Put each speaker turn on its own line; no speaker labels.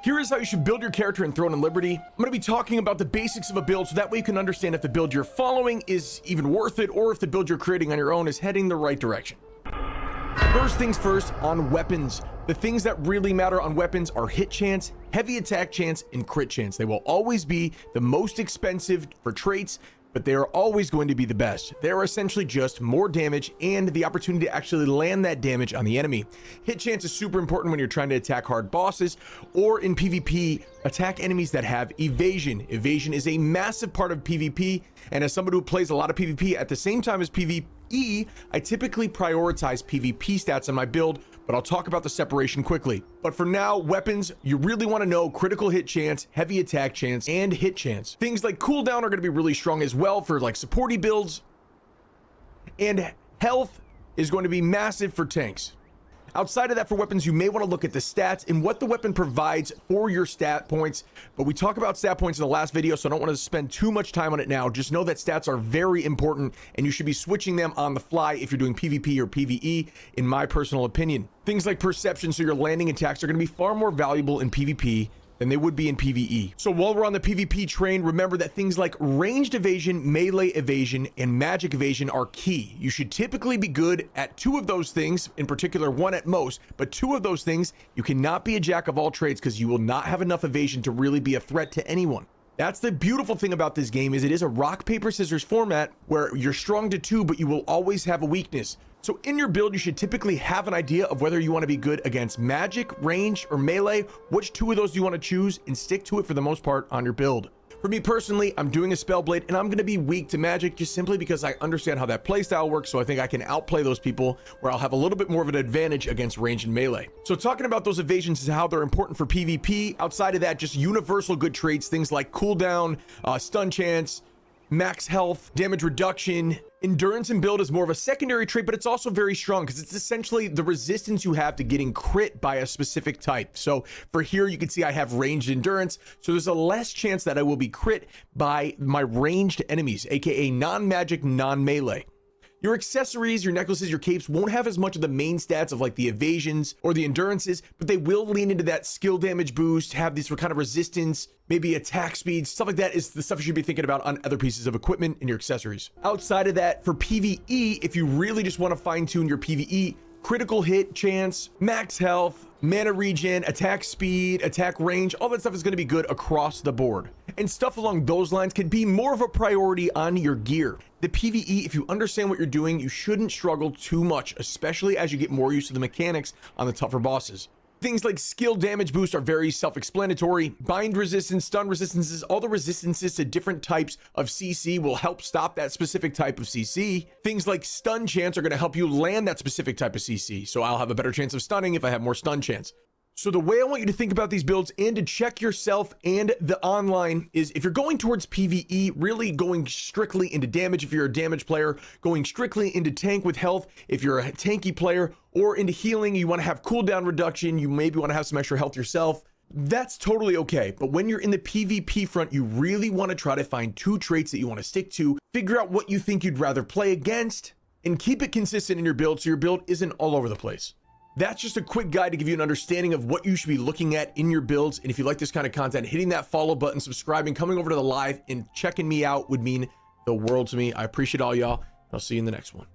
Here is how you should build your character in Throne and Liberty. I'm going to be talking about the basics of a build so that way you can understand if the build you're following is even worth it or if the build you're creating on your own is heading the right direction. First things first, on weapons. The things that really matter on weapons are hit chance, heavy attack chance, and crit chance. They will always be the most expensive for traits, but they are always going to be the best. They're essentially just more damage and the opportunity to actually land that damage on the enemy. Hit chance is super important when you're trying to attack hard bosses or in PvP, attack enemies that have evasion. Evasion is a massive part of PvP, and as somebody who plays a lot of PvP at the same time as PvE, I typically prioritize PvP stats on my build, but I'll talk about the separation quickly. But for now, weapons, you really want to know critical hit chance, heavy attack chance, and hit chance. Things like cooldown are going to be really strong as well for like supporty builds, and health is going to be massive for tanks. Outside of that, for weapons, you may want to look at the stats and what the weapon provides for your stat points. But we talked about stat points in the last video, so I don't want to spend too much time on it now. Just know that stats are very important and you should be switching them on the fly if you're doing PvP or PvE, in my personal opinion. Things like perception, so your landing attacks are going to be far more valuable in PvP than they would be in PvE. So while we're on the PvP train, remember that things like ranged evasion, melee evasion, and magic evasion are key. You should typically be good at two of those things, in particular one at most, but two of those things, you cannot be a jack of all trades because you will not have enough evasion to really be a threat to anyone. That's the beautiful thing about this game, is it is a rock, paper, scissors format where you're strong to two, but you will always have a weakness. So in your build, you should typically have an idea of whether you want to be good against magic, range, or melee. Which two of those do you want to choose, and stick to it for the most part on your build. For me personally, I'm doing a Spellblade and I'm going to be weak to magic just simply because I understand how that playstyle works, so I think I can outplay those people where I'll have a little bit more of an advantage against range and melee. So talking about those evasions is how they're important for PvP. Outside of that, just universal good traits, things like cooldown, stun chance, max health, damage reduction. Endurance and build is more of a secondary trait, but it's also very strong because it's essentially the resistance you have to getting crit by a specific type. So for here, you can see I have ranged endurance, so there's a less chance that I will be crit by my ranged enemies, aka non-magic, non-melee. Your accessories, your necklaces, your capes won't have as much of the main stats of like the evasions or the endurances, but they will lean into that skill damage boost, have this kind of resistance, maybe attack speed, stuff like that is the stuff you should be thinking about on other pieces of equipment in your accessories. Outside of that, for PvE, if you really just want to fine tune your PvE, critical hit chance, max health, mana regen, attack speed, attack range, all that stuff is going to be good across the board. And stuff along those lines can be more of a priority on your gear. The PvE, if you understand what you're doing, you shouldn't struggle too much, especially as you get more used to the mechanics on the tougher bosses. Things like skill damage boost are very self-explanatory. Bind resistance, stun resistances, all the resistances to different types of CC will help stop that specific type of CC. Things like stun chance are going to help you land that specific type of CC. So I'll have a better chance of stunning if I have more stun chance. So the way I want you to think about these builds and to check yourself and the online is, if you're going towards PvE, really going strictly into damage if you're a damage player, going strictly into tank with health if you're a tanky player, or into healing, you want to have cooldown reduction, you maybe want to have some extra health yourself. That's totally okay. But when you're in the PvP front, you really want to try to find two traits that you want to stick to, figure out what you think you'd rather play against, and keep it consistent in your build so your build isn't all over the place. That's just a quick guide to give you an understanding of what you should be looking at in your builds. And if you like this kind of content, hitting that follow button, subscribing, coming over to the live, and checking me out would mean the world to me. I appreciate all y'all. I'll see you in the next one.